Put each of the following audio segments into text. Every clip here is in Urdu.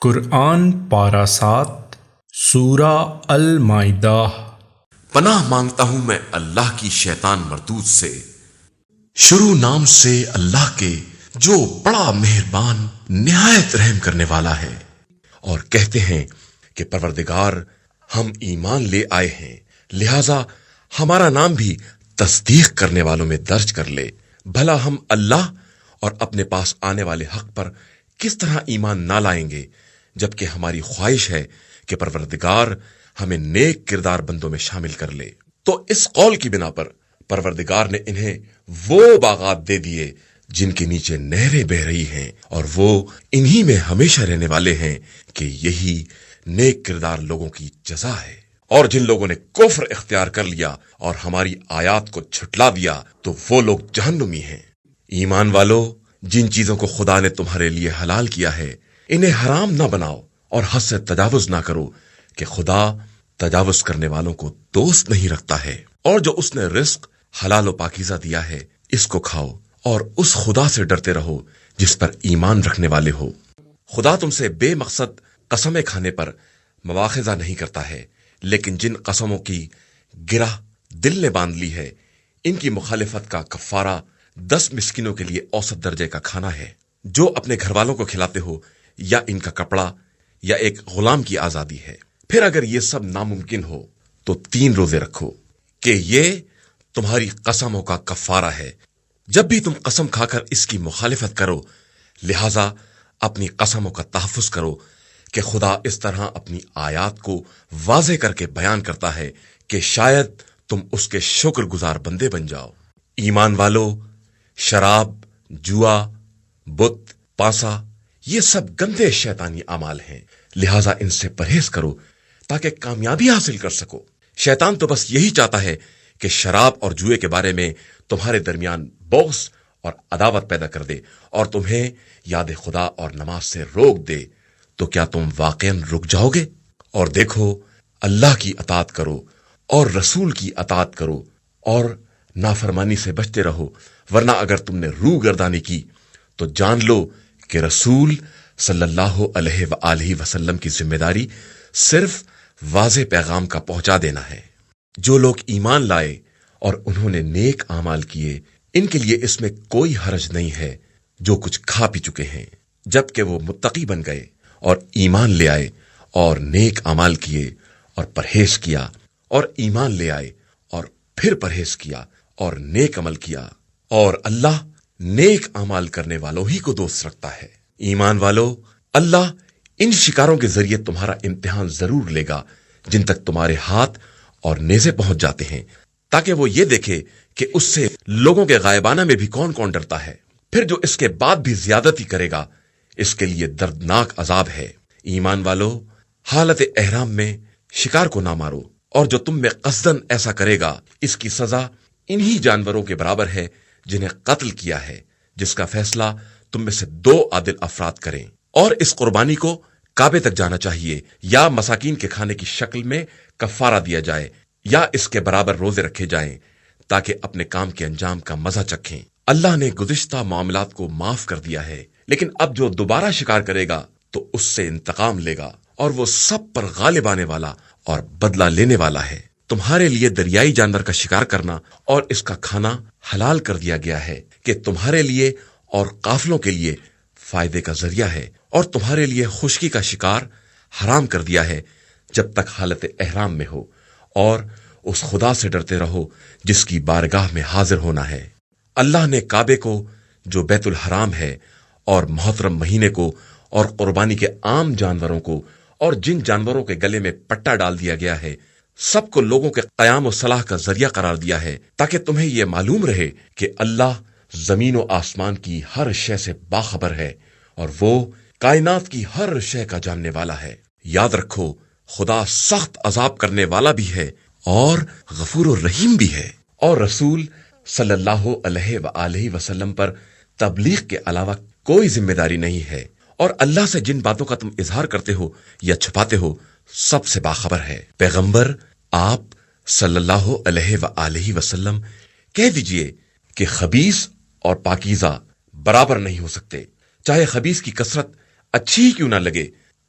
قرآن پارہ 7 سورہ المائدہ۔ پناہ مانگتا ہوں میں اللہ کی شیطان مردود سے۔ شروع نام سے اللہ کے جو بڑا مہربان نہایت رحم کرنے والا ہے۔ اور کہتے ہیں کہ پروردگار ہم ایمان لے آئے ہیں، لہذا ہمارا نام بھی تصدیق کرنے والوں میں درج کر لے۔ بھلا ہم اللہ اور اپنے پاس آنے والے حق پر کس طرح ایمان نہ لائیں گے، جبکہ ہماری خواہش ہے کہ پروردگار ہمیں نیک کردار بندوں میں شامل کر لے۔ تو اس قول کی بنا پر پروردگار نے انہیں وہ باغات دے دیے جن کے نیچے نہریں بہ رہی ہیں، اور وہ انہی میں ہمیشہ رہنے والے ہیں کہ یہی نیک کردار لوگوں کی جزا ہے۔ اور جن لوگوں نے کفر اختیار کر لیا اور ہماری آیات کو جھٹلا دیا تو وہ لوگ جہنمی ہیں۔ ایمان والو، جن چیزوں کو خدا نے تمہارے لیے حلال کیا ہے انہیں حرام نہ بناؤ، اور حد سے تجاوز نہ کرو کہ خدا تجاوز کرنے والوں کو دوست نہیں رکھتا ہے۔ اور جو اس نے رزق حلال و پاکیزہ دیا ہے اس کو کھاؤ، اور اس خدا سے ڈرتے رہو جس پر ایمان رکھنے والے ہو۔ خدا تم سے بے مقصد قسمیں کھانے پر مواخذہ نہیں کرتا ہے، لیکن جن قسموں کی گرہ دل نے باندھ لی ہے ان کی مخالفت کا کفارہ 10 مسکینوں کے لیے اوسط درجے کا کھانا ہے، جو اپنے گھر والوں کو کھلاتے ہو، یا ان کا کپڑا یا ایک غلام کی آزادی ہے۔ پھر اگر یہ سب ناممکن ہو تو 3 روزے رکھو کہ یہ تمہاری قسموں کا کفارہ ہے۔ جب بھی تم قسم کھا کر اس کی مخالفت کرو، لہذا اپنی قسموں کا تحفظ کرو کہ خدا اس طرح اپنی آیات کو واضح کر کے بیان کرتا ہے کہ شاید تم اس کے شکر گزار بندے بن جاؤ۔ ایمان والو، شراب، جوا، بت، پاسا، یہ سب گندے شیطانی اعمال ہیں، لہٰذا ان سے پرہیز کرو تاکہ کامیابی حاصل کر سکو۔ شیطان تو بس یہی چاہتا ہے کہ شراب اور جوئے کے بارے میں تمہارے درمیان بغض اور عداوت پیدا کر دے، اور تمہیں یاد خدا اور نماز سے روک دے۔ تو کیا تم واقعاً رک جاؤ گے؟ اور دیکھو، اللہ کی اطاعت کرو اور رسول کی اطاعت کرو، اور نافرمانی سے بچتے رہو، ورنہ اگر تم نے روح گردانی کی تو جان لو کہ رسول صلی اللہ علیہ وآلہ وسلم کی ذمہ داری صرف واضح پیغام کا پہنچا دینا ہے۔ جو لوگ ایمان لائے اور انہوں نے نیک اعمال کیے، ان کے لیے اس میں کوئی حرج نہیں ہے جو کچھ کھا پی چکے ہیں، جبکہ وہ متقی بن گئے اور ایمان لے آئے اور نیک اعمال کیے اور پرہیز کیا، اور ایمان لے آئے اور پھر پرہیز کیا اور نیک عمل کیا، اور اللہ نیک اعمال کرنے والوں ہی کو دوست رکھتا ہے۔ ایمان والو، اللہ ان شکاروں کے ذریعے تمہارا امتحان ضرور لے گا جن تک تمہارے ہاتھ اور نیزے پہنچ جاتے ہیں، تاکہ وہ یہ دیکھے کہ اس سے لوگوں کے غائبانہ میں بھی کون کون ڈرتا ہے۔ پھر جو اس کے بعد بھی زیادتی کرے گا اس کے لیے دردناک عذاب ہے۔ ایمان والو، حالت احرام میں شکار کو نہ مارو، اور جو تم میں قصدن ایسا کرے گا اس کی سزا انہی جانوروں کے برابر ہے جنہیں قتل کیا ہے، جس کا فیصلہ تم میں سے 2 عادل افراد کریں۔ اور اس قربانی کو کعبے تک جانا چاہیے، یا مساکین کے کھانے کی شکل میں کفارہ دیا جائے، یا اس کے برابر روزے رکھے جائیں تاکہ اپنے کام کے انجام کا مزہ چکھیں۔ اللہ نے گزشتہ معاملات کو معاف کر دیا ہے، لیکن اب جو دوبارہ شکار کرے گا تو اس سے انتقام لے گا، اور وہ سب پر غالب آنے والا اور بدلہ لینے والا ہے۔ تمہارے لیے دریائی جانور کا شکار کرنا اور اس کا کھانا حلال کر دیا گیا ہے کہ تمہارے لیے اور قافلوں کے لیے فائدے کا ذریعہ ہے، اور تمہارے لیے خشکی کا شکار حرام کر دیا ہے جب تک حالت احرام میں ہو، اور اس خدا سے ڈرتے رہو جس کی بارگاہ میں حاضر ہونا ہے۔ اللہ نے کعبے کو جو بیت الحرام ہے، اور محترم مہینے کو، اور قربانی کے عام جانوروں کو، اور جن جانوروں کے گلے میں پٹا ڈال دیا گیا ہے، سب کو لوگوں کے قیام و صلاح کا ذریعہ قرار دیا ہے، تاکہ تمہیں یہ معلوم رہے کہ اللہ زمین و آسمان کی ہر شے سے باخبر ہے، اور وہ کائنات کی ہر شے کا جاننے والا ہے۔ یاد رکھو، خدا سخت عذاب کرنے والا بھی ہے اور غفور و رحیم بھی ہے۔ اور رسول صلی اللہ علیہ وآلہ وسلم پر تبلیغ کے علاوہ کوئی ذمہ داری نہیں ہے، اور اللہ سے جن باتوں کا تم اظہار کرتے ہو یا چھپاتے ہو سب سے باخبر ہے۔ پیغمبر آپ صلی اللہ علیہ وآلہ وسلم کہہ دیجئے کہ خبیث اور پاکیزہ برابر نہیں ہو سکتے، چاہے خبیث کی کثرت اچھی ہی کیوں نہ لگے،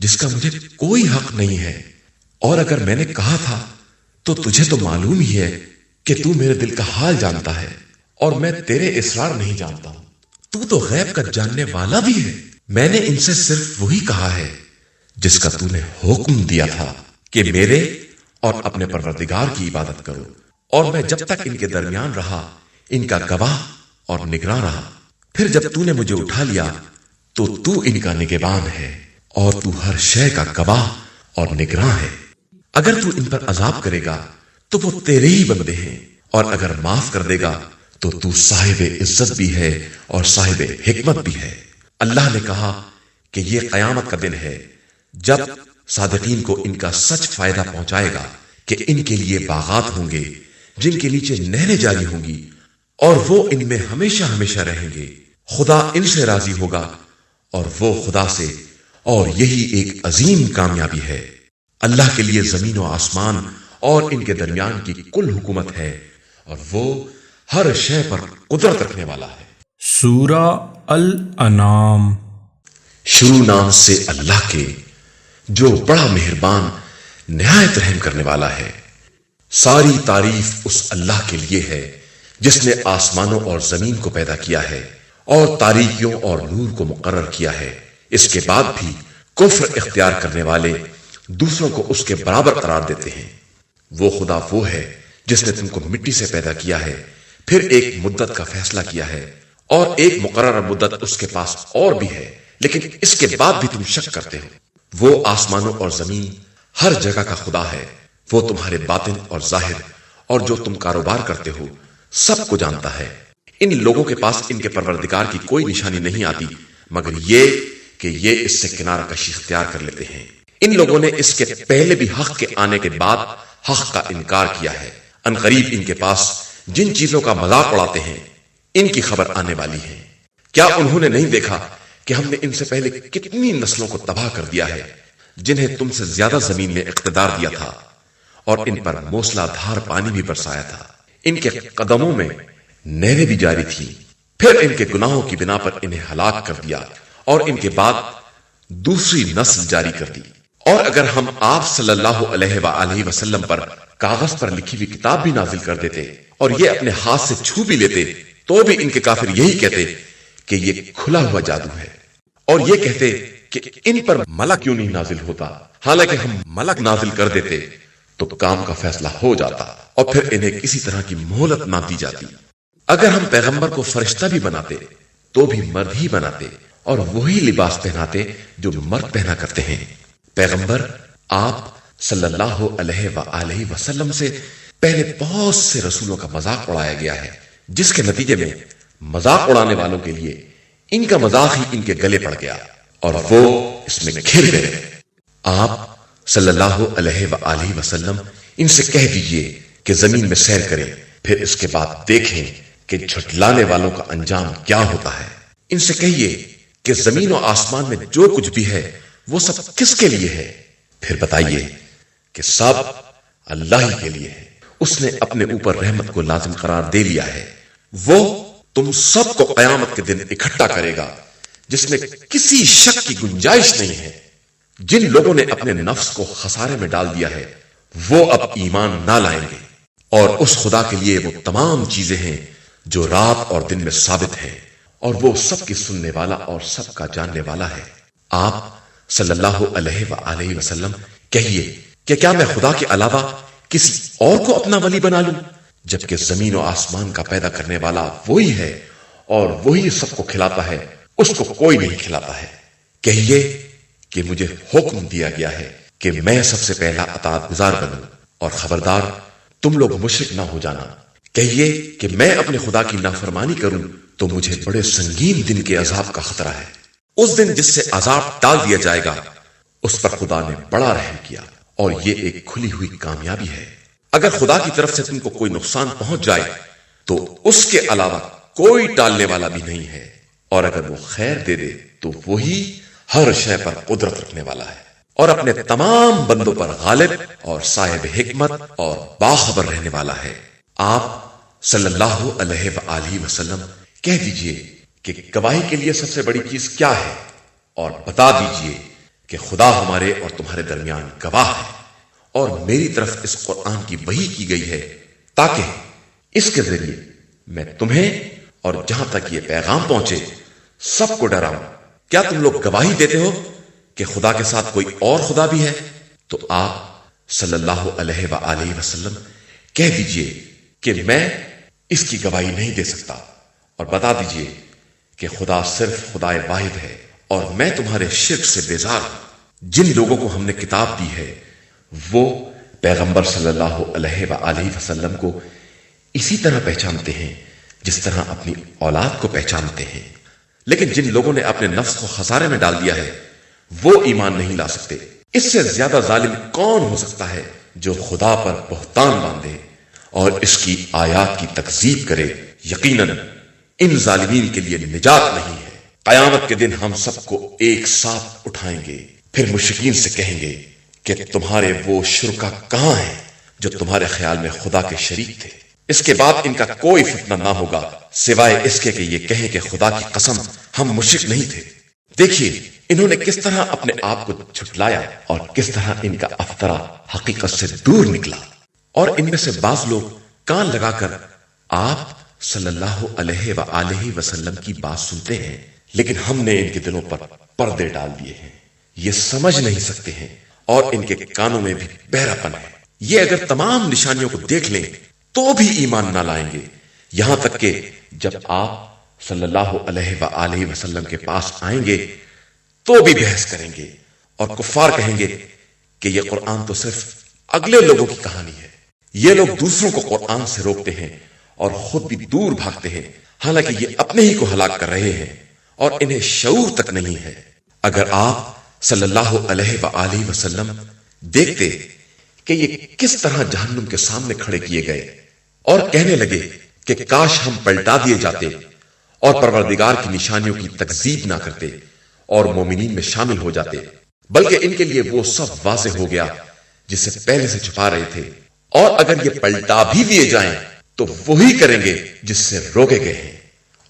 جس کا مجھے کوئی حق نہیں ہے، اور اگر میں نے کہا تھا تو تجھے تو معلوم ہی ہے کہ تو میرے دل کا حال جانتا ہے اور میں تیرے اسرار نہیں جانتا ہوں۔ تو تو غیب کا جاننے والا بھی ہے۔ میں نے ان سے صرف وہی کہا ہے جس کا تو نے حکم دیا تھا کہ میرے اور اپنے پروردگار کی عبادت کرو، اور میں جب تک ان کے درمیان رہا ان کا گواہ اور نگراں رہا۔ پھر جب تو نے مجھے اٹھا لیا تو تو ان کا نگہبان ہے اور تو ہر شے کا گواہ اور نگراں ہے۔ اگر تو ان پر عذاب کرے گا تو وہ تیرے ہی بندے ہیں، اور اگر معاف کر دے گا تو تو صاحب عزت بھی ہے اور صاحب حکمت بھی ہے۔ اللہ نے کہا کہ یہ قیامت کا دن ہے جب صادقین کو ان کا سچ فائدہ پہنچائے گا کہ ان کے لیے باغات ہوں گے جن کے نیچے نہریں جاری ہوں گی، اور وہ ان میں ہمیشہ ہمیشہ رہیں گے۔ خدا ان سے راضی ہوگا اور وہ خدا سے، اور یہی ایک عظیم کامیابی ہے۔ اللہ کے لیے زمین و آسمان اور ان کے درمیان کی کل حکومت ہے، اور وہ ہر شے پر قدرت رکھنے والا ہے۔ سورہ الانعام۔ شروع نام سے اللہ کے جو بڑا مہربان نہایت رحم کرنے والا ہے۔ ساری تعریف اس اللہ کے لیے ہے جس نے آسمانوں اور زمین کو پیدا کیا ہے اور تاریکیوں اور نور کو مقرر کیا ہے۔ اس کے بعد بھی کفر اختیار کرنے والے دوسروں کو اس کے برابر قرار دیتے ہیں۔ وہ خدا وہ ہے جس نے تم کو مٹی سے پیدا کیا ہے، پھر ایک مدت کا فیصلہ کیا ہے، اور ایک مقررہ مدت اس کے پاس اور بھی ہے، لیکن اس کے بعد بھی تم شک کرتے ہو۔ وہ آسمانوں اور زمین ہر جگہ کا خدا ہے۔ وہ تمہارے باطن اور ظاہر اور جو تم کاروبار کرتے ہو سب کو جانتا ہے۔ ان لوگوں کے پاس ان کے پروردگار کی کوئی نشانی نہیں آتی مگر یہ کہ یہ اس سے کنارہ کشی اختیار کر لیتے ہیں۔ ان لوگوں نے اس کے پہلے بھی حق کے آنے کے بعد حق کا انکار کیا ہے۔ ان قریب ان کے پاس جن چیزوں کا مذاق اڑاتے ہیں ان کی خبر آنے والی ہے۔ کیا انہوں نے نہیں دیکھا کہ ہم نے ان سے پہلے کتنی نسلوں کو تباہ کر دیا ہے جنہیں تم سے زیادہ زمین میں اقتدار دیا تھا، اور ان پر موسلا دھار پانی بھی برسایا تھا۔ ان کے قدموں میں نہریں بھی جاری تھی، پھر ان کے گناہوں کی بنا پر انہیں ہلاک کر دیا، اور ان کے بعد دوسری نسل جاری کر دی۔ اور اگر ہم آپ صلی اللہ علیہ وآلہ وسلم پر کاغذ پر لکھی ہوئی کتاب بھی نازل کر دیتے اور یہ اپنے ہاتھ سے چھو بھی لیتے تو بھی ان کے کافر یہی کہتے کہ یہ کھلا ہوا جادو ہے، اور یہ کہتے کہ ان پر ملک کیوں نہیں نازل ہوتا۔ حالانکہ ہم ملک نازل کر دیتے تو کام کا فیصلہ ہو جاتا اور پھر انہیں کسی طرح کی مہلت نہ دی جاتی۔ اگر ہم پیغمبر کو فرشتہ بھی بناتے تو بھی مرد ہی بناتے اور وہی لباس پہناتے جو مرد پہنا کرتے ہیں۔ پیغمبر آپ صلی اللہ علیہ وآلہ وسلم سے پہلے بہت سے رسولوں کا مذاق اڑایا گیا ہے، جس کے نتیجے میں مذاق اڑانے والوں کے لیے ان کا مذاق ہی ان کے گلے پڑ گیا اور وہ اس میں گھر گئے۔ آپ صلی اللہ علیہ وآلہ وسلم ان سے کہہ دیجئے کہ زمین میں سیر کریں، پھر اس کے بعد دیکھیں کہ جھٹلانے والوں کا انجام کیا ہوتا ہے۔ ان سے کہیے کہ زمین و آسمان میں جو کچھ بھی ہے وہ سب کس کے لیے ہے؟ پھر بتائیے کہ سب اللہ ہی کے لیے ہے۔ اس نے اپنے اوپر رحمت کو لازم قرار دے لیا ہے۔ وہ تم سب کو قیامت کے دن اکٹھا کرے گا جس میں کسی شک کی گنجائش نہیں ہے۔ جن لوگوں نے اپنے نفس کو خسارے میں ڈال دیا ہے وہ اب ایمان نہ لائیں گے، اور اس خدا کے لیے وہ تمام چیزیں ہیں جو رات اور دن میں ثابت ہے، اور وہ سب کی سننے والا اور سب کا جاننے والا ہے۔ آپ صلی اللہ علیہ وآلہ وسلم کہیے کہ کیا میں خدا کے علاوہ کسی اور کو اپنا ولی بنا لوں، جبکہ زمین و آسمان کا پیدا کرنے والا وہی ہے اور وہی سب کو کھلاتا ہے، اس کو کوئی نہیں کھلاتا ہے۔ کہیے کہ مجھے حکم دیا گیا ہے کہ میں سب سے پہلا اطاعت گزار بنوں، اور خبردار تم لوگ مشرک نہ ہو جانا۔ کہیے کہ میں اپنے خدا کی نافرمانی کروں تو مجھے بڑے سنگین دن کے عذاب کا خطرہ ہے۔ اس دن جس سے عذاب ٹال دیا جائے گا اس پر خدا نے بڑا رحم کیا، اور یہ ایک کھلی ہوئی کامیابی ہے۔ اگر خدا کی طرف سے تم کو کوئی نقصان پہنچ جائے تو اس کے علاوہ کوئی ٹالنے والا بھی نہیں ہے، اور اگر وہ خیر دے دے تو وہی ہر شے پر قدرت رکھنے والا ہے، اور اپنے تمام بندوں پر غالب اور صاحب حکمت اور باخبر رہنے والا ہے۔ آپ صلی اللہ علیہ وآلہ وسلم کہہ دیجئے کہ گواہی کے لیے سب سے بڑی چیز کیا ہے، اور بتا دیجئے کہ خدا ہمارے اور تمہارے درمیان گواہ ہے، اور میری طرف اس قرآن کی وحی کی گئی ہے تاکہ اس کے ذریعے میں تمہیں اور جہاں تک یہ پیغام پہنچے سب کو ڈراؤں۔ کیا تم لوگ گواہی دیتے ہو کہ خدا کے ساتھ کوئی اور خدا بھی ہے؟ تو آپ صلی اللہ علیہ وآلہ وسلم کہہ دیجئے کہ میں اس کی گواہی نہیں دے سکتا، اور بتا دیجئے کہ خدا صرف خدا واحد ہے، اور میں تمہارے شرک سے بیزار ہوں۔ جن لوگوں کو ہم نے کتاب دی ہے وہ پیغمبر صلی اللہ علیہ وآلہ وسلم کو اسی طرح پہچانتے ہیں جس طرح اپنی اولاد کو پہچانتے ہیں، لیکن جن لوگوں نے اپنے نفس کو خسارے میں ڈال دیا ہے وہ ایمان نہیں لا سکتے۔ اس سے زیادہ ظالم کون ہو سکتا ہے جو خدا پر بہتان باندھے اور اس کی آیات کی تکذیب کرے؟ یقیناً ان ظالمین کے لیے نجات نہیں ہے۔ قیامت کے دن ہم سب کو ایک ساتھ اٹھائیں گے، پھر مشرکین سے کہیں گے کہ تمہارے وہ شرکا کہاں ہیں جو تمہارے خیال میں خدا کے شریک تھے؟ اس کے بعد ان کا کوئی فتنہ نہ ہوگا سوائے اس کے کہ یہ کہیں کہ خدا کی قسم ہم مشرک نہیں تھے۔ دیکھیے انہوں نے کس طرح اپنے آپ کو جھٹلایا اور کس طرح ان کا افطرا حقیقت سے دور نکلا۔ اور ان میں سے بعض لوگ کان لگا کر آپ صلی اللہ علیہ وآلہ وسلم کی بات سنتے ہیں، لیکن ہم نے ان کے دلوں پر پردے ڈال دیے ہیں، یہ سمجھ نہیں سکتے ہیں، اور ان کے کانوں میں بھی بہرا پن ہے۔ یہ اگر تمام نشانیوں کو دیکھ لیں تو بھی ایمان نہ لائیں گے، یہاں تک کہ جب آپ صلی اللہ علیہ وآلہ وسلم کے پاس آئیں گے تو بھی بحث کریں گے، اور کفار کہیں گے کہ یہ قرآن تو صرف اگلے لوگوں کی کہانی ہے۔ یہ لوگ دوسروں کو قرآن سے روکتے ہیں اور خود بھی دور بھاگتے ہیں، حالانکہ یہ اپنے ہی کو ہلاک کر رہے ہیں اور انہیں شعور تک نہیں ہے۔ اگر آپ صلی اللہ علیہ وآلہ وسلم دیکھتے کہ یہ کس طرح جہنم کے سامنے کھڑے کیے گئے اور کہنے لگے کہ کاش ہم پلٹا دیے جاتے اور پروردگار کی نشانیوں کی تکذیب نہ کرتے اور مومنین میں شامل ہو جاتے، بلکہ ان کے لیے وہ سب واضح ہو گیا جسے پہلے سے چھپا رہے تھے، اور اگر یہ پلٹا بھی دیے جائیں تو وہی کریں گے جس سے روکے گئے ہیں،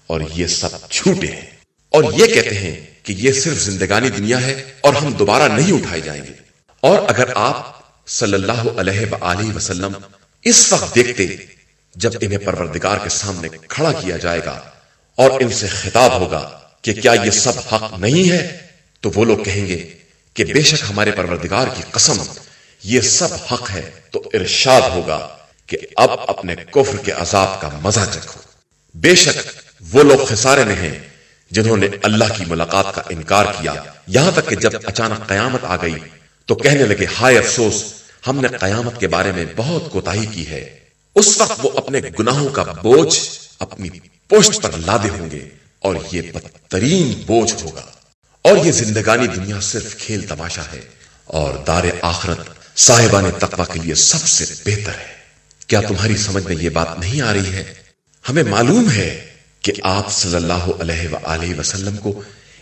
اور یہ سب جھوٹے ہیں، اور یہ کہتے ہیں کہ یہ صرف زندگانی دنیا ہے اور ہم دوبارہ نہیں اٹھائے جائیں گے۔ اور اگر آپ صلی اللہ علیہ وآلہ وسلم اس وقت دیکھتے جب انہیں پروردگار کے سامنے کھڑا کیا جائے گا اور ان سے خطاب ہوگا کہ کیا یہ سب حق نہیں ہے، تو وہ لوگ کہیں گے کہ بے شک ہمارے پروردگار کی قسم یہ سب حق ہے، تو ارشاد ہوگا کہ اب اپنے کفر کے عذاب کا مزہ چکھو۔ بے شک وہ لوگ خسارے میں ہیں جنہوں نے اللہ کی ملاقات کا انکار کیا، یہاں تک کہ جب اچانک قیامت آ گئی تو کہنے لگے ہائے افسوس، ہم نے قیامت کے بارے میں بہت کوتاہی کی ہے۔ اس وقت وہ اپنے گناہوں کا بوجھ اپنی پشت پر لادے ہوں گے، اور یہ بدترین بوجھ ہوگا۔ اور یہ زندگانی دنیا صرف کھیل تماشا ہے، اور دار آخرت صاحبان تقوی کے لیے سب سے بہتر ہے۔ کیا تمہاری سمجھ میں یہ بات نہیں آ رہی ہے؟ ہمیں معلوم ہے کہ آپ صلی اللہ علیہ وآلہ وسلم کو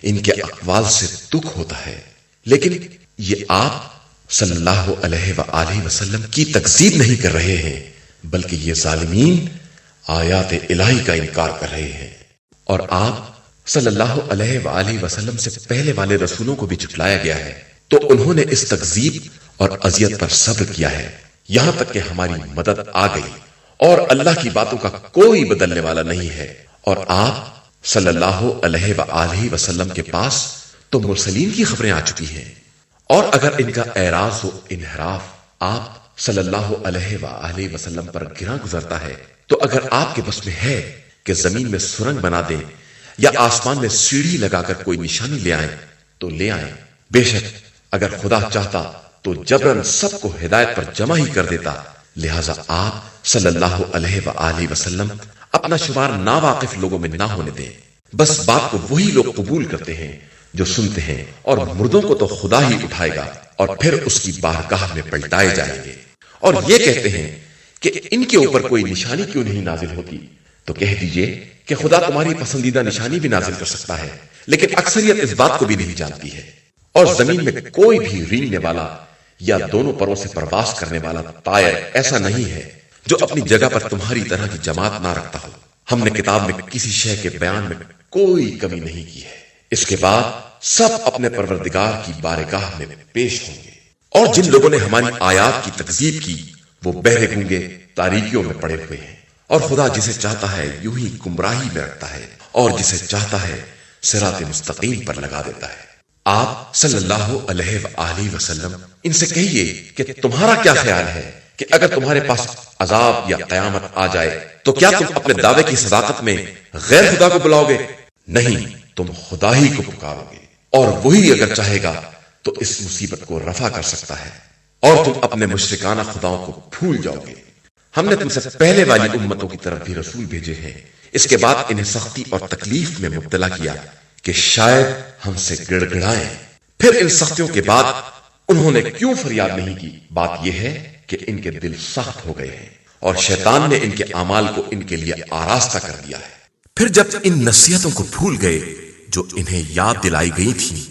ان کے اقوال سے دکھ ہوتا ہے، لیکن یہ آپ صلی اللہ علیہ وآلہ وسلم کی تکذیب نہیں کر رہے ہیں، بلکہ یہ ظالمین آیات الہی کا انکار کر رہے ہیں۔ اور آپ صلی اللہ علیہ وآلہ وسلم سے پہلے والے رسولوں کو بھی جھٹلایا گیا ہے، تو انہوں نے اس تکذیب اور اذیت پر صبر کیا ہے، یہاں تک کہ ہماری مدد آ گئی، اور اللہ کی باتوں کا کوئی بدلنے والا نہیں ہے۔ اور آپ صلی اللہ علیہ وآلہ وسلم کے پاس تو مرسلین کی خبریں آ چکی ہیں، اور اگر ان کا اعراض و انحراف آپ صلی اللہ علیہ وآلہ وسلم پر گراں گزرتا ہے، تو اگر آپ کے بس میں ہے کہ زمین میں سرنگ بنا دیں یا آسمان میں سیڑھی لگا کر کوئی نشانی لے آئیں تو لے آئیں۔ بے شک اگر خدا چاہتا تو جبراً سب کو ہدایت پر جمع ہی کر دیتا، لہذا آپ صلی اللہ علیہ وآلہ وسلم اپنا شمار ناواقف لوگوں میں نہ ہونے دیں۔ بس بات کو وہی لوگ قبول کرتے ہیں جو سنتے ہیں، اور مردوں کو تو خدا ہی اٹھائے گا اور پھر اس کی بارگاہ میں پلٹائے جائیں گے۔ اور یہ کہتے ہیں کہ ان کے اوپر کوئی نشانی کیوں نہیں نازل ہوتی، تو کہہ دیجئے کہ خدا تمہاری پسندیدہ نشانی بھی نازل کر سکتا ہے، لیکن اکثریت اس بات کو بھی نہیں جانتی ہے۔ اور زمین میں کوئی بھی رینگنے والا یا دونوں پروں سے پرواز کرنے والا طائر ایسا نہیں ہے جو اپنی جگہ پر تمہاری طرح کی جماعت نہ رکھتا ہو۔ ہم نے کتاب میں کسی شے کے بیان میں کوئی کمی نہیں کی ہے۔ اس کے بعد سب اپنے پروردگار کی بارگاہ میں پیش ہوں گے، اور جن لوگوں نے ہماری آیات کی تکذیب کی وہ بہرے گونگے تاریکیوں میں پڑے ہوئے ہیں، اور خدا جسے چاہتا ہے یوں ہی گمراہی میں رکھتا ہے اور جسے چاہتا ہے صراط مستقیم پر لگا دیتا ہے۔ آپ صلی اللہ علیہ وآلہ وسلم ان سے کہیے کہ تمہارا کیا خیال ہے کہ اگر تمہارے پاس عذاب یا قیامت آ جائے تو کیا تم اپنے دعوے کی صداقت میں غیر خدا کو بلاؤ گے؟ نہیں، تم خدا ہی کو پکارو گے، اور وہی اگر چاہے گا تو اس مصیبت کو رفع کر سکتا ہے، اور تم اپنے مشرکانہ خداؤں کو بھول جاؤ گے۔ ہم نے تم سے پہلے والی امتوں کی طرف بھی رسول بھیجے ہیں، اس کے بعد انہیں سختی اور تکلیف میں مبتلا کیا کہ شاید ہم سے گڑ گڑائیں، پھر ان سختیوں کے بعد انہوں نے کیوں فریاد نہیں کی؟ بات یہ ہے کہ ان کے دل سخت ہو گئے ہیں، اور شیطان نے ان کے اعمال کو ان کے لیے آراستہ کر دیا ہے۔ پھر جب ان نصیحتوں کو بھول گئے جو انہیں یاد دلائی گئی تھی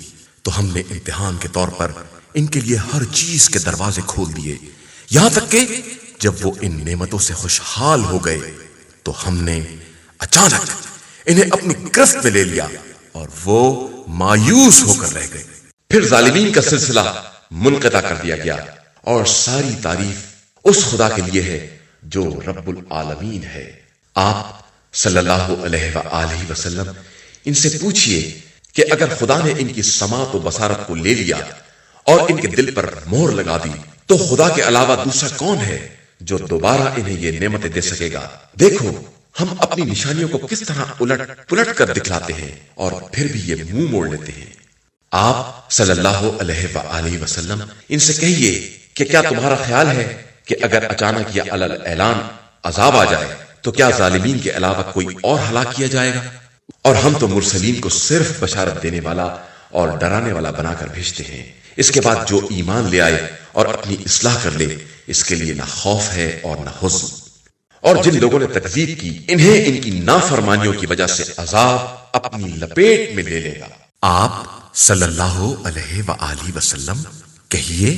تو ہم نے امتحان کے طور پر ان کے لیے ہر چیز کے دروازے کھول دیے، یہاں تک کہ جب وہ ان نعمتوں سے خوشحال ہو گئے تو ہم نے اچانک انہیں اپنی گرفت میں لے لیا اور وہ مایوس ہو کر رہ گئے۔ پھر ظالمین کا سلسلہ منقطع کر دیا گیا، اور ساری تعریف اس خدا کے لیے ہے جو رب العالمین ہے۔ آپ صلی اللہ علیہ وآلہ وسلم ان سے پوچھئے کہ اگر خدا نے ان کی سماعت و بصارت کو لے لیا اور ان کے دل پر مہر لگا دی تو خدا کے علاوہ دوسرا کون ہے جو دوبارہ انہیں یہ نعمتیں دے سکے گا؟ دیکھو ہم اپنی نشانیوں کو کس طرح الٹ پلٹ کر دکھلاتے ہیں اور پھر بھی یہ منہ موڑ لیتے ہیں۔ آپ صلی اللہ علیہ وآلہ وسلم ان سے کہیے کہ کیا تمہارا خیال ہے کہ اگر اچانک یا علل اعلان عذاب آ جائے تو کیا ظالمین کے علاوہ کوئی اور ہلاک کیا جائے گا؟ اور ہم تو مرسلین کو صرف بشارت دینے والا اور ڈرانے والا بنا کر بھیجتے ہیں، اس کے بعد جو ایمان لے آئے اور اپنی اصلاح کر لے اس کے لیے نہ خوف ہے اور نہ حزن۔ اور جن لوگوں نے تکذیب کی انہیں ان کی نافرمانیوں کی وجہ سے عذاب اپنی لپیٹ میں لے لے گا۔ آپ صلی اللہ علیہ وآلہ وسلم کہیے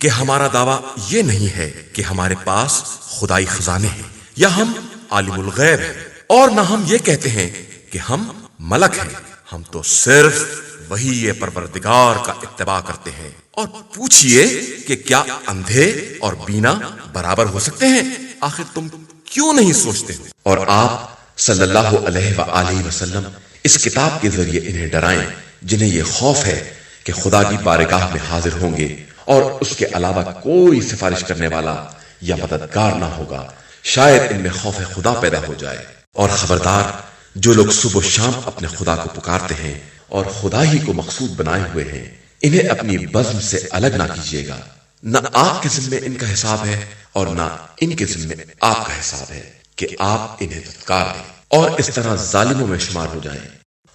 کہ ہمارا دعویٰ یہ نہیں ہے کہ ہمارے پاس خدائی خزانے ہیں یا ہم عالم الغیب ہیں، اور نہ ہم یہ کہتے ہیں کہ ہم ملک ہیں، ہم تو صرف وہی پروردگار کا اتباع کرتے ہیں۔ اور پوچھئے کہ کیا اندھے اور بینا برابر ہو سکتے ہیں؟ آخر تم کیوں نہیں سوچتے؟ اور آپ صلی اللہ علیہ وآلہ وسلم اس کتاب کے ذریعے انہیں ڈرائیں جنہیں یہ خوف ہے کہ خدا کی بارگاہ میں حاضر ہوں گے اور اس کے علاوہ کوئی سفارش کرنے والا یا مددگار نہ ہوگا، شاید ان میں خوف خدا پیدا ہو جائے۔ اور خبردار، جو لوگ صبح و شام اپنے خدا کو پکارتے ہیں اور خدا ہی کو مقصود بنائے ہوئے ہیں، انہیں اپنی بزم سے الگ نہ کیجیے گا، نہ آپ کے ذمے ان کا حساب ہے اور نہ ان کے ذمے آپ کا حساب ہے کہ آپ انہیں دھتکار دیں اور اس طرح ظالموں میں شمار ہو جائیں۔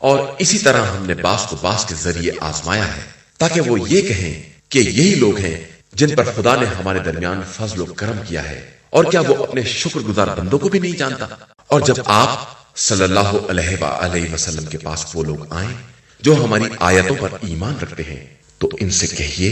اور اسی طرح ہم نے باس کو باس کے ذریعے آزمایا ہے تاکہ وہ یہ کہیں کہ یہی لوگ ہیں جن پر خدا نے ہمارے درمیان فضل و کرم کیا ہے، اور کیا وہ اپنے شکر گزار بندوں کو بھی نہیں جانتا؟ اور جب آپ صلی اللہ علیہ وآلہ وسلم کے پاس وہ لوگ آئیں جو ہماری آیتوں پر ایمان رکھتے ہیں تو ان سے کہیے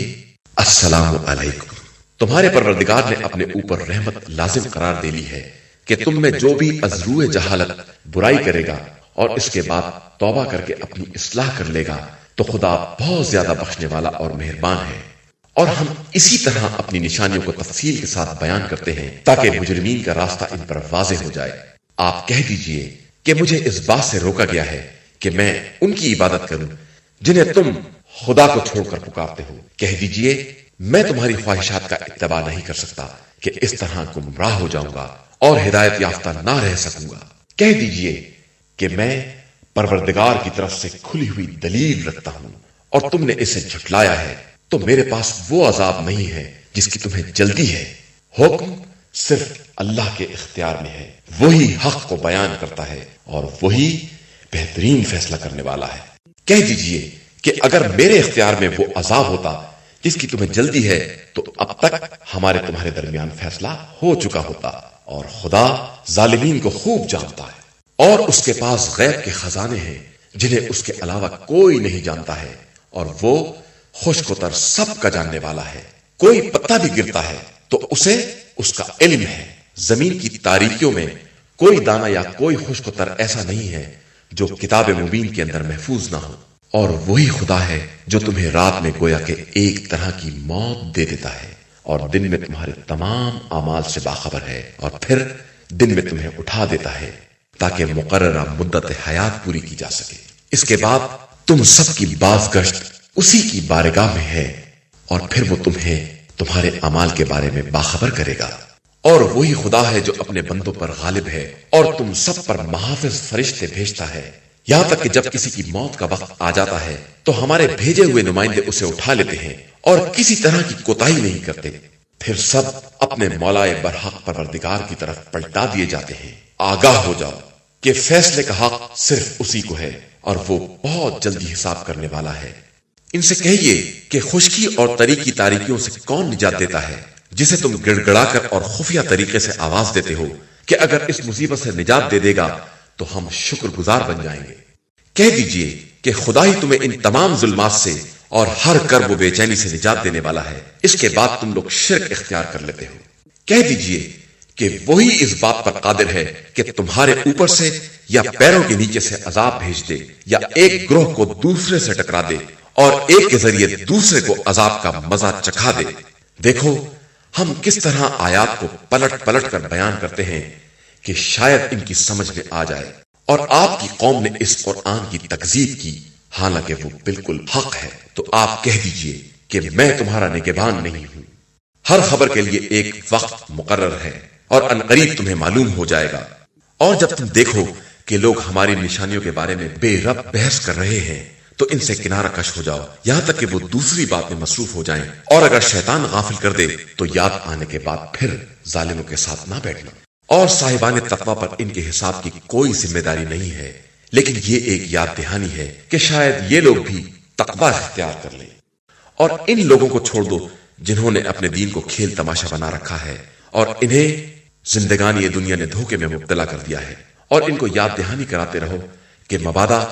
السلام علیکم، تمہارے پروردگار نے اپنے اوپر رحمت لازم قرار دے لی ہے کہ تم میں جو بھی از روئے جہالت برائی کرے گا اور اس کے بعد توبہ کر کے اپنی اصلاح کر لے گا تو خدا بہت زیادہ بخشنے والا اور مہربان ہے۔ اور ہم اسی طرح اپنی نشانیوں کو تفصیل کے ساتھ بیان کرتے ہیں تاکہ مجرمین کا راستہ ان پر واضح ہو جائے۔ آپ کہہ دیجئے کہ مجھے اس بات سے روکا گیا ہے کہ میں ان کی عبادت کروں جنہیں تم خدا کو چھوڑ کر پکارتے ہو۔ کہہ دیجئے میں تمہاری خواہشات کا اتباع نہیں کر سکتا کہ اس طرح گمراہ ہو جاؤں گا اور ہدایت یافتہ نہ رہ سکوں گا۔ کہہ دیجئے کہ میں پروردگار کی طرف سے کھلی ہوئی دلیل رکھتا ہوں اور تم نے اسے جھٹلایا ہے تو میرے پاس وہ عذاب نہیں ہے جس کی تمہیں جلدی ہے۔ حکم صرف اللہ کے اختیار میں ہے، وہی حق کو بیان کرتا ہے اور وہی بہترین فیصلہ کرنے والا ہے۔ کہہ دیجئے کہ اگر میرے اختیار میں وہ عذاب ہوتا جس کی تمہیں جلدی ہے تو اب تک ہمارے تمہارے درمیان فیصلہ ہو چکا ہوتا، اور خدا ظالمین کو خوب جانتا ہے، اور اس کے پاس غیب کے خزانے ہیں جنہیں اس کے علاوہ کوئی نہیں جانتا ہے، اور وہ خشک و تر سب کا جاننے والا ہے۔ کوئی پتہ بھی گرتا ہے تو اسے اس کا علم ہے۔ زمین کی تاریکیوں میں کوئی دانہ یا کوئی خشک و تر ایسا نہیں ہے جو کتاب مبین کے اندر محفوظ نہ ہو۔ اور وہی خدا ہے جو تمہیں رات میں گویا کہ ایک طرح کی موت دے دیتا ہے اور دن میں تمہارے تمام اعمال سے باخبر ہے، اور پھر دن میں تمہیں اٹھا دیتا ہے تاکہ مقررہ مدت حیات پوری کی جا سکے۔ اس کے بعد تم سب کی باز گشت اسی کی بارگاہ میں ہے، اور پھر وہ تمہیں تمہارے اعمال کے بارے میں باخبر کرے گا۔ اور وہی خدا ہے جو اپنے بندوں پر غالب ہے اور تم سب پر محافظ فرشتے بھیجتا ہے، یہاں تک کہ جب کسی کی موت کا وقت آ جاتا ہے تو ہمارے بھیجے ہوئے نمائندے اسے اٹھا لیتے ہیں اور کسی طرح کی کوتاہی نہیں کرتے۔ پھر سب اپنے مولائے برحق پروردگار کی طرف پلٹا دیے جاتے ہیں۔ آگاہ ہو جاؤ کہ فیصلے کا حق صرف اسی کو ہے، اور وہ بہت جلدی حساب کرنے والا ہے۔ ان سے کہیے کہ خشکی اور تری کی تاریکیوں سے کون نجات دیتا ہے، جسے تم گڑ گڑا کر اور خفیہ طریقے سے آواز دیتے ہو کہ اگر اس مصیبت سے نجات دے دے گا تو ہم شکر گزار بن جائیں گے۔ کہہ دیجئے کہ خدا ہی تمہیں ان تمام ظلمات سے اور ہر کرب و بے چینی سے نجات دینے والا ہے، اس کے بعد تم لوگ شرک اختیار کر لیتے ہو۔ کہہ دیجئے کہ وہی اس بات پر قادر ہے کہ تمہارے اوپر سے یا پیروں کے نیچے سے عذاب بھیج دے، یا ایک گروہ کو دوسرے سے ٹکرا دے اور ایک کے ذریعے دوسرے کو عذاب کا مزہ چکھا دے۔ دیکھو ہم کس طرح آیات کو پلٹ پلٹ کر بیان کرتے ہیں کہ شاید ان کی سمجھ میں آ جائے۔ اور آپ کی قوم نے اس قرآن کی تکذیب کی، حالانکہ وہ بالکل حق ہے۔ تو آپ کہہ دیجئے کہ میں تمہارا نگہبان نہیں ہوں۔ ہر خبر کے لیے ایک وقت مقرر ہے، اور عنقریب تمہیں معلوم ہو جائے گا۔ اور جب تم دیکھو کہ لوگ ہماری نشانیوں کے بارے میں بے رب بحث کر رہے ہیں تو ان سے کنارہ کش ہو جاؤ، یہاں تک کہ وہ دوسری بات میں مصروف ہو جائیں، اور اگر شیطان غافل کر دے تو یاد آنے کے بعد پھر ظالموں کے ساتھ نہ بیٹھنا۔ اور صاحبان تقوی پر ان کے حساب کی کوئی ذمہ داری نہیں ہے، لیکن یہ ایک یاد دہانی ہے کہ شاید یہ لوگ بھی تقوی اختیار کر لیں۔ اور ان لوگوں کو چھوڑ دو جنہوں نے اپنے دین کو کھیل تماشا بنا رکھا ہے، اور انہیں زندگانی دنیا نے دھوکے میں مبتلا کر دیا ہے، اور ان کو یاد دہانی کراتے رہو کہ مبادا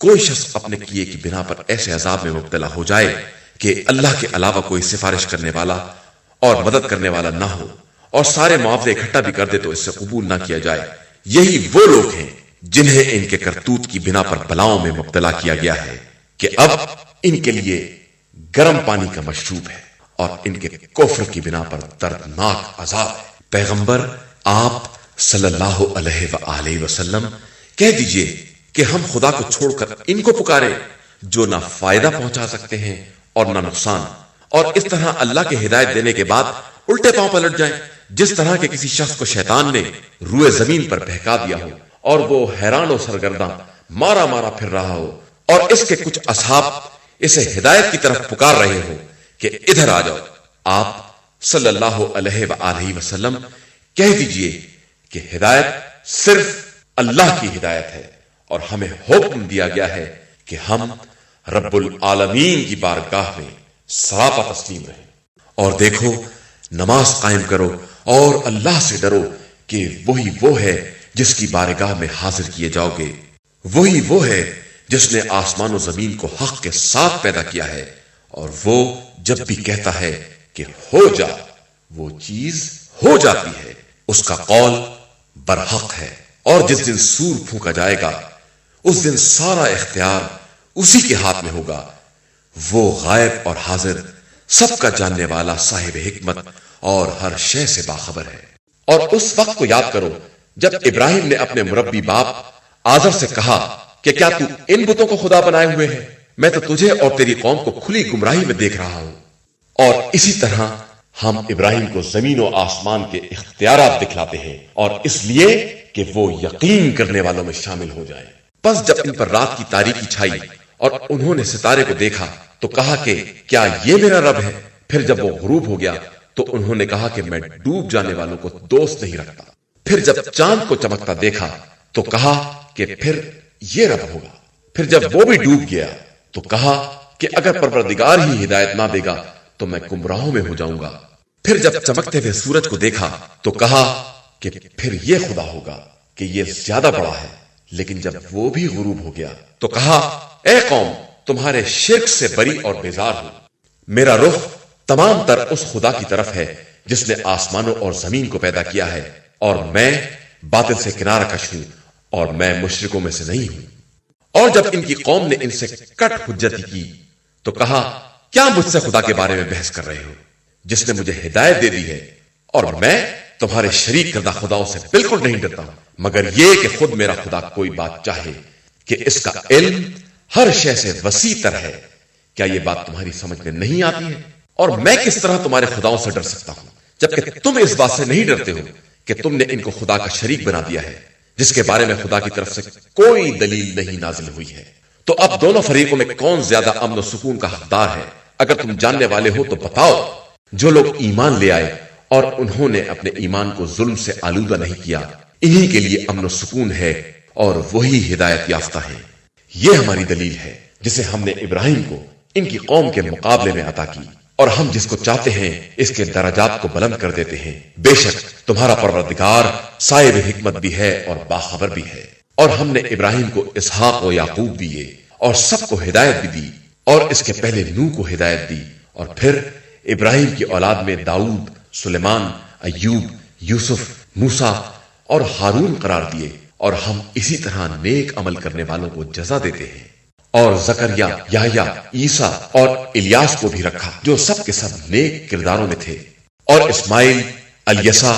کوئی شخص اپنے کیے کی بنا پر ایسے عذاب میں مبتلا ہو جائے کہ اللہ کے علاوہ کوئی سفارش کرنے والا اور مدد کرنے والا نہ ہو، اور سارے معاوضے اکٹھا بھی کر دے تو اس سے قبول نہ کیا جائے۔ یہی وہ لوگ ہیں جنہیں ان کے کرتوت کی بنا پر بلاؤں میں مبتلا کیا گیا ہے کہ اب ان کے لیے گرم پانی کا مشروب ہے، اور ان کے کفر کی بنا پر دردناک عذاب ہے۔ پیغمبر آپ صلی اللہ علیہ وآلہ وسلم کہہ دیجئے کہ ہم خدا کو چھوڑ کر ان کو پکارے جو نہ فائدہ پہنچا سکتے ہیں اور نہ نقصان، اور اس طرح اللہ کے ہدایت دینے کے بعد الٹے پاؤں پلٹ جائیں، جس طرح کے کسی شخص کو شیطان نے روئے زمین پر بہکا دیا ہو اور وہ حیران و سرگرداں مارا مارا پھر رہا ہو، اور اس کے کچھ اصحاب اسے ہدایت کی طرف پکار رہے ہو کہ ادھر آ جاؤ۔ آپ صلی اللہ علیہ وآلہ وسلم کہہ دیجئے کہ ہدایت صرف اللہ کی ہدایت ہے، اور ہمیں حکم دیا گیا ہے کہ ہم رب العالمین کی بارگاہ میں سراپا تسلیم رہیں۔ اور دیکھو نماز قائم کرو اور اللہ سے ڈرو کہ وہی وہ ہے جس کی بارگاہ میں حاضر کیے جاؤ گے، وہی وہ ہے جس نے آسمان و زمین کو حق کے ساتھ پیدا کیا ہے، اور وہ جب بھی کہتا ہے کہ ہو جا وہ چیز ہو جاتی ہے، اس کا قول برحق ہے۔ اور جس دن سور پھونکا جائے گا اس دن سارا اختیار اسی کے ہاتھ میں ہوگا، وہ غائب اور حاضر سب کا جاننے والا صاحب حکمت اور ہر شے سے باخبر ہے۔ اور اس وقت کو یاد کرو جب ابراہیم نے اپنے مربی باپ آزر سے کہا کہ کیا تو ان بتوں کو خدا بنائے ہوئے ہے؟ میں تو تجھے اور تیری قوم کو کھلی گمراہی میں دیکھ رہا ہوں۔ اور اسی طرح ہم ابراہیم کو زمین و آسمان کے اختیارات دکھلاتے ہیں، اور اس لیے کہ وہ یقین کرنے والوں میں شامل ہو جائیں۔ پس جب ان پر رات کی تاریکی چھائی اور انہوں نے ستارے کو دیکھا تو کہا کہ کیا یہ میرا رب ہے؟ پھر جب وہ غروب ہو گیا تو انہوں نے کہا کہ میں ڈوب جانے والوں کو دوست نہیں رکھتا۔ پھر جب چاند کو چمکتا دیکھا تو کہا کہ پھر یہ رب ہوگا۔ پھر جب وہ بھی ڈوب گیا تو کہا کہ اگر پروردگار ہی ہدایت نہ دے گا تو میں گمراہوں میں ہو جاؤں گا۔ پھر جب چمکتے ہوئے سورج کو دیکھا تو کہا کہ پھر یہ خدا ہوگا کہ یہ زیادہ بڑا ہے۔ لیکن جب وہ بھی غروب ہو گیا تو کہا اے قوم تمہارے شرک سے بری اور بیزار ہوں، میرا رخ تمام تر اس خدا کی طرف ہے جس نے آسمانوں اور زمین کو پیدا کیا ہے، اور میں باطل سے کنارہ کش ہوں اور میں مشرکوں میں سے نہیں ہوں۔ اور جب ان کی قوم نے ان سے کٹ حجتی کی تو کہا کیا مجھ سے خدا کے بارے میں بحث کر رہے ہو جس نے مجھے ہدایت دے دی ہے، اور میں تمہارے شریک کردہ خداؤں سے بالکل نہیں ڈرتا ہوں، مگر یہ کہ خود میرا خدا کوئی بات چاہے کہ اس کا علم ہر شے سے وسیع تر ہے۔ کیا یہ بات تمہاری سمجھ میں نہیں آتی ہے؟ اور میں کس طرح تمہارے خداؤں سے ڈر سکتا ہوں جبکہ تم اس بات سے نہیں ڈرتے ہو کہ تم نے ان کو خدا کا شریک بنا دیا ہے جس کے بارے میں خدا کی طرف سے کوئی دلیل نہیں نازل ہوئی ہے۔ تو اب دونوں فریقوں میں کون زیادہ امن و سکون کا حقدار ہے؟ اگر تم جاننے والے ہو تو بتاؤ۔ جو لوگ ایمان لے آئے اور انہوں نے اپنے ایمان کو ظلم سے آلودہ نہیں کیا، انہی کے لیے امن و سکون ہے اور وہی ہدایت یافتہ ہے۔ یہ ہماری دلیل ہے جسے ہم نے ابراہیم کو ان کی قوم کے مقابلے میں عطا کی، اور ہم جس کو چاہتے ہیں اس کے درجات کو بلند کر دیتے ہیں۔ بے شک تمہارا پروردگار صاحب حکمت بھی ہے اور باخبر بھی ہے۔ اور ہم نے ابراہیم کو اسحاق و یعقوب دیے اور سب کو ہدایت بھی دی، اور اس کے پہلے نوح کو ہدایت دی، اور پھر ابراہیم کی اولاد میں داؤد، سلیمان، ایوب، یوسف، موسیٰ اور ہارون قرار دیے، اور ہم اسی طرح نیک عمل کرنے والوں کو جزا دیتے ہیں۔ اور زکریا، یحییٰ، عیسیٰ اور الیاس کو بھی رکھا جو سب کے سب نیک کرداروں میں تھے، اور اسماعیل، الیسع،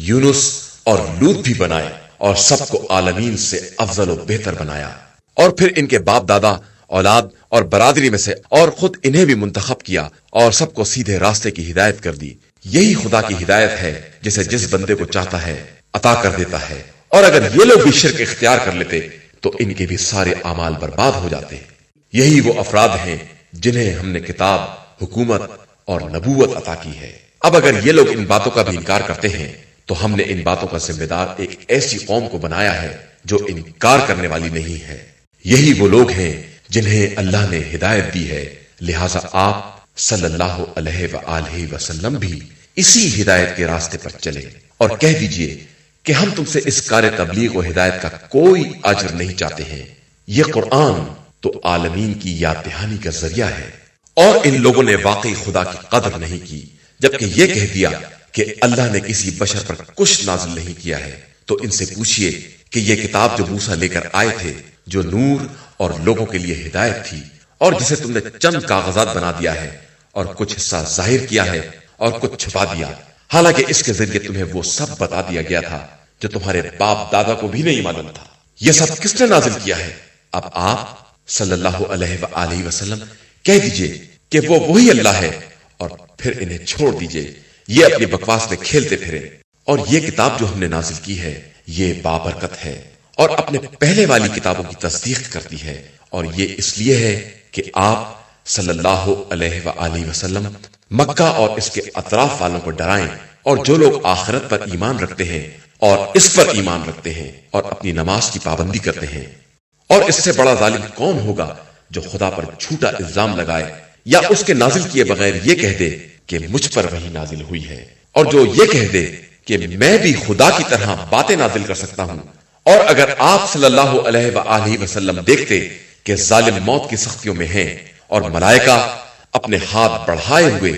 یونس اور لوط بھی بنائے، اور سب کو عالمین سے افضل و بہتر بنایا۔ اور پھر ان کے باپ دادا، اولاد اور برادری میں سے اور خود انہیں بھی منتخب کیا، اور سب کو سیدھے راستے کی ہدایت کر دی۔ یہی خدا کی ہدایت ہے جسے جس بندے کو چاہتا ہے عطا کر دیتا ہے، اور اگر یہ لوگ بھی شرک اختیار کر لیتے تو ان کے بھی سارے اعمال برباد ہو جاتے۔ یہی وہ افراد ہیں جنہیں ہم نے کتاب، حکومت اور نبوت عطا کی ہے۔ اب اگر یہ لوگ ان باتوں کا بھی انکار کرتے ہیں تو ہم نے ان باتوں کا ذمہ دار ایک ایسی قوم کو بنایا ہے جو انکار کرنے والی نہیں ہے۔ یہی وہ لوگ ہیں جنہیں اللہ نے ہدایت دی ہے، لہذا آپ صلی اللہ علیہ وآلہ وسلم بھی اسی ہدایت کے راستے پر چلے، اور کہہ دیجئے کہ ہم تم سے اس کار تبلیغ و ہدایت کا کوئی اجر نہیں چاہتے ہیں۔ یہ قرآن تو عالمین کی یاد دہانی کا ذریعہ ہے۔ اور ان لوگوں نے واقعی خدا کی قدر نہیں کی، جبکہ یہ کہہ دیا کہ اللہ نے کسی بشر پر کچھ نازل نہیں کیا ہے۔ تو ان سے پوچھئے کہ یہ کتاب جو موسیٰ لے کر آئے تھے، جو نور اور لوگوں کے لیے ہدایت تھی، اور جسے تم نے چند کاغذات بنا دیا ہے اور کچھ حصہ ظاہر کیا ہے اور کچھ چھپا دیا، حالانکہ اس کے ذریعے تمہیں وہ سب بتا دیا گیا تھا جو تمہارے باپ دادا کو بھی نہیں معلوم تھا۔ یہ سب کس نے نازل کیا ہے؟ اب آپ صلی اللہ علیہ وآلہ وسلم کہہ دیجئے کہ وہ وہی اللہ ہے، اور پھر انہیں چھوڑ دیجئے یہ اپنی بکواس میں کھیلتے پھرے۔ اور یہ کتاب جو ہم نے نازل کی ہے یہ بابرکت ہے اور اپنے پہلے والی کتابوں کی تصدیق کرتی ہے، اور یہ اس لیے ہے کہ آپ صلی اللہ علیہ وآلہ وسلم مکہ اور اس کے اطراف والوں کو ڈرائیں، اور جو لوگ آخرت پر ایمان رکھتے ہیں اور اس پر ایمان رکھتے ہیں اور اپنی نماز کی پابندی کرتے ہیں۔ اور اس سے بڑا ظالم کون ہوگا جو خدا پر جھوٹا الزام لگائے یا اس کے نازل کیے بغیر یہ کہہ دے کہ مجھ پر وحی نازل ہوئی ہے، اور جو یہ کہہ دے کہ میں بھی خدا کی طرح باتیں نازل کر سکتا ہوں۔ اور اگر آپ صلی اللہ علیہ وآلہ وسلم دیکھتے کہ ظالم موت کی سختیوں میں ہیں اور ملائکہ اپنے ہاتھ بڑھائے ہوئے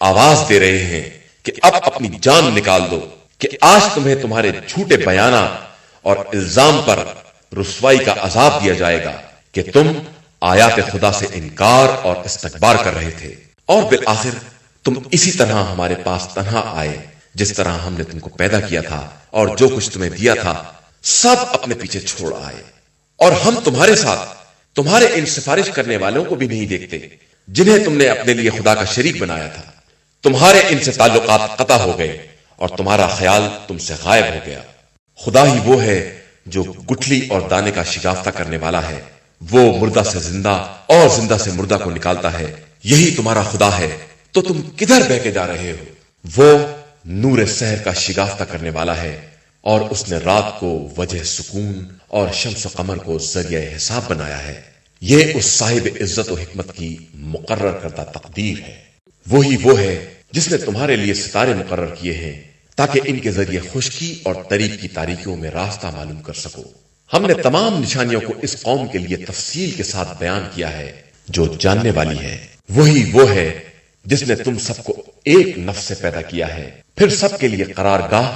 آواز دے رہے ہیں کہ اب اپنی جان نکال دو، کہ آج تمہیں تمہارے جھوٹے بیانات اور الزام پر رسوائی کا عذاب دیا جائے گا کہ تم آیات خدا سے انکار اور استکبار کر رہے تھے، اور بالآخر تم اسی طرح ہمارے پاس تنہا آئے جس طرح ہم نے تم کو پیدا کیا تھا، اور جو کچھ تمہیں دیا تھا سب اپنے پیچھے چھوڑ آئے، اور ہم تمہارے ساتھ تمہارے ان سفارش کرنے والوں کو بھی نہیں دیکھتے جنہیں تم نے اپنے لیے خدا کا شریک بنایا تھا۔ تمہارے ان سے تعلقات قطع ہو گئے اور تمہارا خیال تم سے غائب ہو گیا۔ خدا ہی وہ ہے جو گٹھلی اور دانے کا شگافتہ کرنے والا ہے، وہ مردہ سے زندہ اور زندہ سے مردہ کو نکالتا ہے۔ یہی تمہارا خدا ہے، تو تم کدھر بہ کے جا رہے ہو؟ وہ نور سحر کا شگافتہ کرنے والا ہے، اور اس نے رات کو وجہ سکون اور شمس و قمر کو ذریعہ حساب بنایا ہے۔ یہ اس صاحب عزت و حکمت کی مقرر کردہ تقدیر ہے۔ وہی وہ ہے جس نے تمہارے لیے ستارے مقرر کیے ہیں تاکہ ان کے ذریعے خشکی اور طریق کی تاریکیوں میں راستہ معلوم کر سکو۔ ہم نے تمام نشانیوں کو اس قوم کے لیے تفصیل کے ساتھ بیان کیا ہے جو جاننے والی ہے۔ وہی وہ ہے جس نے تم سب کو ایک نفس سے پیدا کیا ہے، پھر سب کے لیے قرار گاہ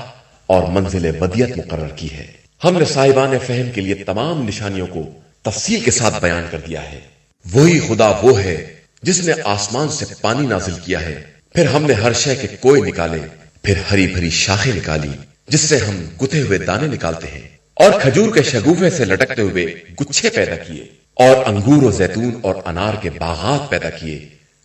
اور منزل ودیت مقرر کی ہے۔ ہم نے صاحبان فہم کے لیے تمام نشانیوں کو تفصیل کے ساتھ بیان کر دیا ہے۔ وہی خدا وہ ہے جس نے آسمان سے پانی نازل کیا ہے، پھر ہم نے ہر شے کے کوئے نکالے، پھر ہری بھری شاخیں نکالی جس سے ہم گتھے ہوئے دانے نکالتے ہیں، اور کھجور کے شگوفے سے لٹکتے ہوئے گچھے پیدا کیے، اور انگور و زیتون اور انار کے باغات پیدا کیے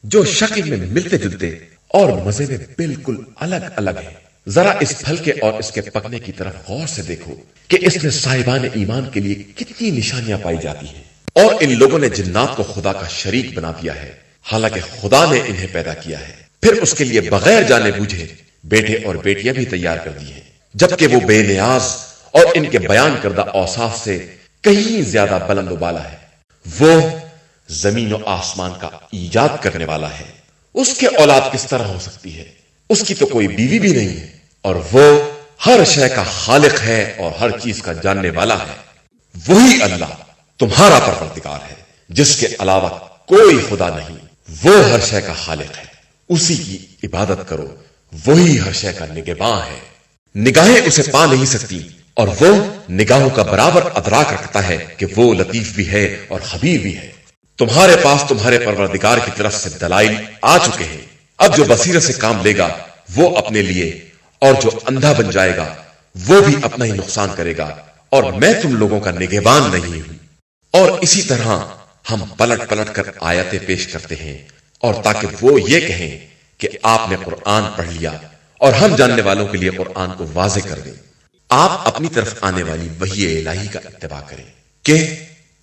جو شکل میں ملتے جلتے اور مزے میں بالکل الگ الگ ہیں۔ ذرا اس پھل کے اور اس کے پکنے کی طرف غور سے دیکھو کہ اس میں صاحبان ایمان کے لیے کتنی نشانیاں پائی جاتی ہیں۔ اور ان لوگوں نے جنات کو خدا کا شریک بنا دیا ہے، حالانکہ خدا نے انہیں پیدا کیا ہے، پھر اس کے لیے بغیر جانے بوجھے بیٹے اور بیٹیاں بھی تیار کر دی ہیں، جبکہ وہ بے نیاز اور ان کے بیان کردہ اوصاف سے کہیں زیادہ بلند و بالا ہے۔ وہ زمین و آسمان کا ایجاد کرنے والا ہے، اس کے اولاد کس طرح ہو سکتی ہے؟ اس کی تو کوئی بیوی بھی نہیں ہے، اور وہ ہر شے کا خالق ہے اور ہر چیز کا جاننے والا ہے۔ وہی اللہ تمہارا پروردگار ہے جس کے علاوہ کوئی خدا نہیں، وہ ہر شے کا خالق ہے، اسی کی عبادت کرو، وہی ہر شے کا نگہباں ہے۔ نگاہیں اسے پا نہیں سکتی اور وہ نگاہوں کا برابر ادراک رکھتا ہے کہ وہ لطیف بھی ہے اور خبیر بھی ہے۔ تمہارے پاس تمہارے پروردگار کی طرف سے دلائل آ چکے ہیں، اب جو بصیرت سے کام لے گا وہ اپنے لیے، اور جو اندھا بن جائے گا وہ بھی اپنا ہی نقصان کرے گا، اور میں تم لوگوں کا نگہبان نہیں ہوں۔ اور اسی طرح ہم پلٹ پلٹ کر آیتیں پیش کرتے ہیں، اور تاکہ وہ یہ کہیں کہ آپ نے قرآن پڑھ لیا، اور ہم جاننے والوں کے لیے قرآن کو واضح کر دیں۔ آپ اپنی طرف آنے والی وحی الہی کا اتباع کریں کہ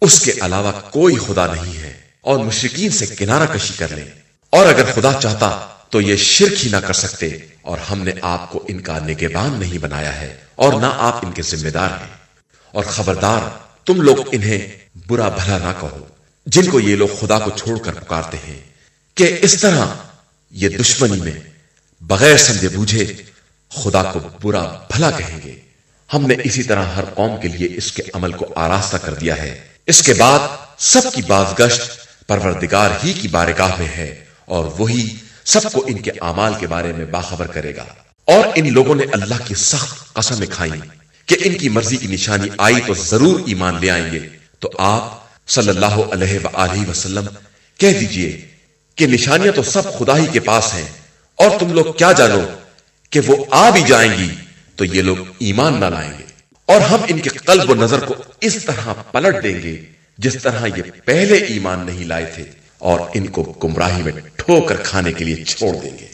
اس کے علاوہ کوئی خدا نہیں ہے، اور مشرکین سے کنارہ کشی کر لیں، اور اگر خدا چاہتا تو یہ شرک ہی نہ کر سکتے، اور ہم نے آپ کو ان کا نگہبان نہیں بنایا ہے اور نہ آپ ان کے ذمہ دار ہیں۔ اور خبردار تم لوگ انہیں برا بھلا نہ کہو جن کو یہ لوگ خدا کو چھوڑ کر پکارتے ہیں، کہ اس طرح یہ دشمنی میں بغیر سمجھے بوجھے خدا کو برا بھلا کہیں گے۔ ہم نے اسی طرح ہر قوم کے لیے اس کے عمل کو آراستہ کر دیا ہے، اس کے بعد سب کی بازگشت پروردگار ہی کی بارگاہ میں ہے، اور وہی سب کو ان کے اعمال کے بارے میں باخبر کرے گا۔ اور ان لوگوں نے اللہ کی سخت قسمیں کھائیں کہ ان کی مرضی کی نشانی آئی تو ضرور ایمان لے آئیں گے، تو آپ صلی اللہ علیہ وآلہ وسلم کہہ دیجئے کہ نشانیاں تو سب خدا ہی کے پاس ہیں، اور تم لوگ کیا جانو کہ وہ آ بھی جائیں گی تو یہ لوگ ایمان نہ لائیں گے، اور ہم ان کے قلب و نظر کو اس طرح پلٹ دیں گے جس طرح یہ پہلے ایمان نہیں لائے تھے، اور ان کو گمراہی میں ٹھوکر کھانے کے لیے چھوڑ دیں گے۔